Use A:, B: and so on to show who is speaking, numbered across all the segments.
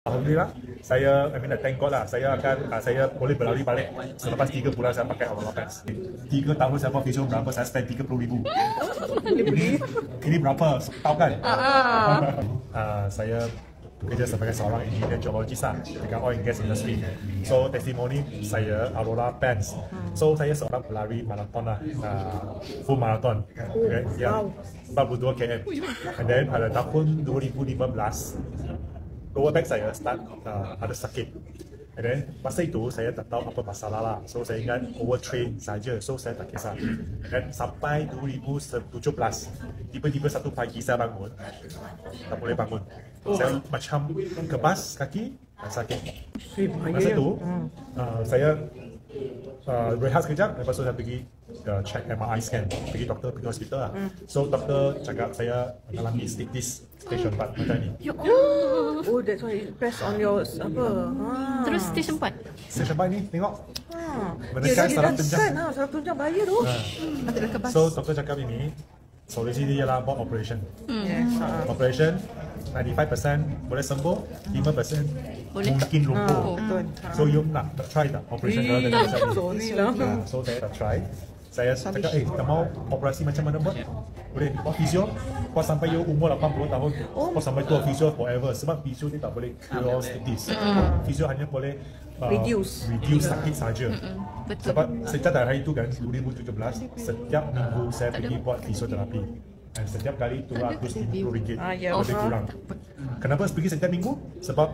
A: Alhamdulillah, thank God lah, saya boleh berlari balik selepas 3 bulan saya pakai Aurora Pants. 3 tahun saya buat physio berapa, saya spend 30,000. Ini berapa? Tahu kan? Saya bekerja sebagai seorang engineer geologis dengan oil and gas industry. So testimoni saya Aurora Pants. So saya seorang pelari maraton lah, full marathon. Okay, yang 42 km. And then pada tahun 2015, lower back saya start ada sakit. And then masa itu saya tak tahu apa masalah lah. So saya ingat overtrain saja. So saya tak kisah. Dan sampai 2017, tiba-tiba satu pagi saya bangun, tak boleh bangun. Saya macam kebas kaki dan sakit. Masa itu saya rehat sekejap, lepas tu saya pergi check MRI scan, pergi doktor, pergi hospital lah. So doktor cakap saya mengalami stage disc stage 4 macam ni.
B: Oh, that's why it press on your apa?
C: Terus stage 4.
A: Stage 4 ni, tengok.
B: Dia
A: Saraf tunjang.
B: saraf tunjang bahaya tu.
A: So doktor cakap ini, solusi dia ialah buat operation. Operation, 95% boleh sembuh, 5% mungkin lumpuh. So you nak try tak operation kalau dengan saya?
B: Sorry lah.
A: So saya tak try. Saya cakap, tak mau operasi macam mana buat? Boleh buat physio, buat sampai you umur 80 tahun, buat sampai tua physio forever. Sebab physio ni tak boleh cure status. Physio hanya boleh reduce sakit saja. Sebab sejak dari hari itu kan, 2017, setiap minggu saya pergi buat fisioterapi. Dan setiap kali RM250 lebih kurang. Kenapa pergi setiap minggu? Sebab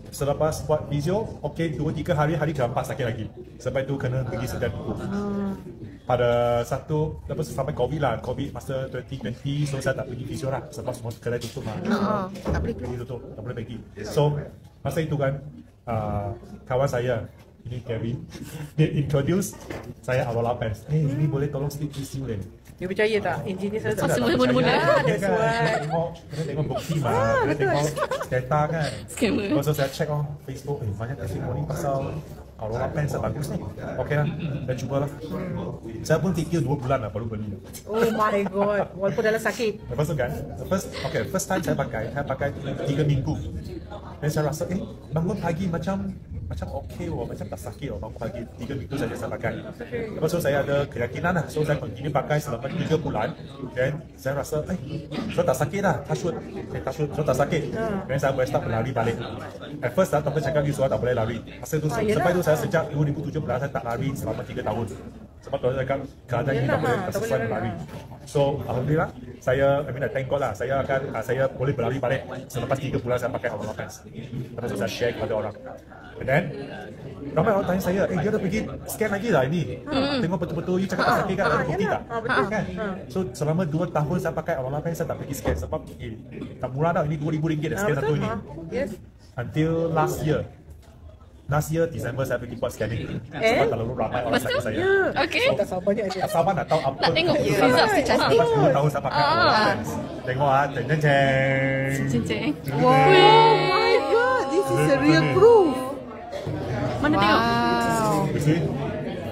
A: selepas buat physio, 2-3 hari keempat sakit lagi. Sebab itu kena pergi setiap minggu. Pada lepas sampai COVID lah, COVID masa 2020, so saya tak pergi physio lah. Sebab semua kedai tutup lah. Tak boleh pergi tutup, tak boleh pergi. So, masa itu kan, kawan saya, ini Kevin, dia introduce saya Aurora Pants. Ini boleh tolong sleep physio ni.
B: You percaya tak? Engineer saya tak.
C: Semua mula-mula.
A: Kena tengok bukti mah, kena tengok data kan. Lepas tu saya check Facebook, banyak testimoni pasal Aurora Pants bagus ni. Okay lah, dah cuba lah. Saya pun fikir 2 bulan lah baru beli.
B: Oh my god, walaupun dalam sakit.
A: Lepas tu kan, first time saya pakai 3 minggu. Dan saya rasa, bangun pagi macam okey, macam tak sakit, bangun pagi 3 minggu saja saya pakai. Lepas tu saya ada keyakinan lah, so saya continue pakai selama 3 bulan. Dan saya rasa, so tak sakit lah, touch wood, so tak sakit. Dan saya boleh start berlari balik. At first, doktor cakap you sudah tak boleh lari. Sampai tu saya sejak 2017 saya tak lari selama 3 tahun. Sebab doktor cakap keadaan ini tak boleh tersesuai berlari. So, Alhamdulillah, saya thank God lah, saya boleh berlari balik selepas 3 bulan saya pakai Aurora Pants. Lepas tu saya share kepada orang. And then, ramai orang tanya saya, dia dah pergi scan lagi lah ini. Tengok betul-betul, you cakap tak sakit kan, ada bukti tak? Kan? So, selama 2 tahun saya pakai Aurora Pants, saya tak pergi scan. Sebab, tak murah dah, ini RM2,000 dah scan satu ini. Until last year, December saya pergi buat scanning. Sebab terlalu ramai orang tanya saya.
C: Okay.
A: Tak sabar nak tahu apa.
C: Tak tengok result secantik.
A: Lepas 2 tahun saya pakai Aurora Pants. Tengok
C: Ceng-ceng.
B: Oh my god, this is a real proof.
C: Mana tengok?
A: You see?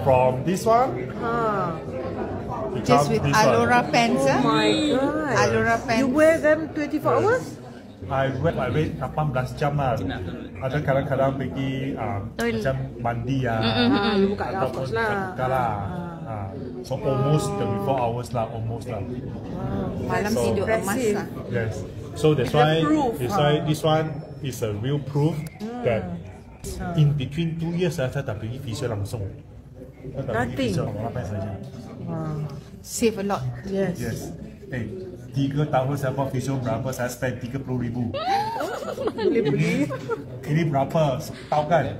A: From this one,
D: Just with Aurora Pants,
B: Oh my god.
D: Aurora Pants.
B: You wear them 24 hours?
A: I wait 18 jam lah. Ada kadang-kadang pergi macam mandi
B: You buka
A: ataupun
B: nafas lah.
A: buka lah. So almost 24 hours lah, almost lah.
D: Malam tidur emas lah.
A: Yes. So that's why this one is a real proof that in between 2 years saya tak pergi physio langsung. Saya tak pergi physio apa saja.
D: Save a lot.
A: Yes. 3 tahun saya buat physio berapa, saya spend 30,000. Ini berapa? Tahu kan?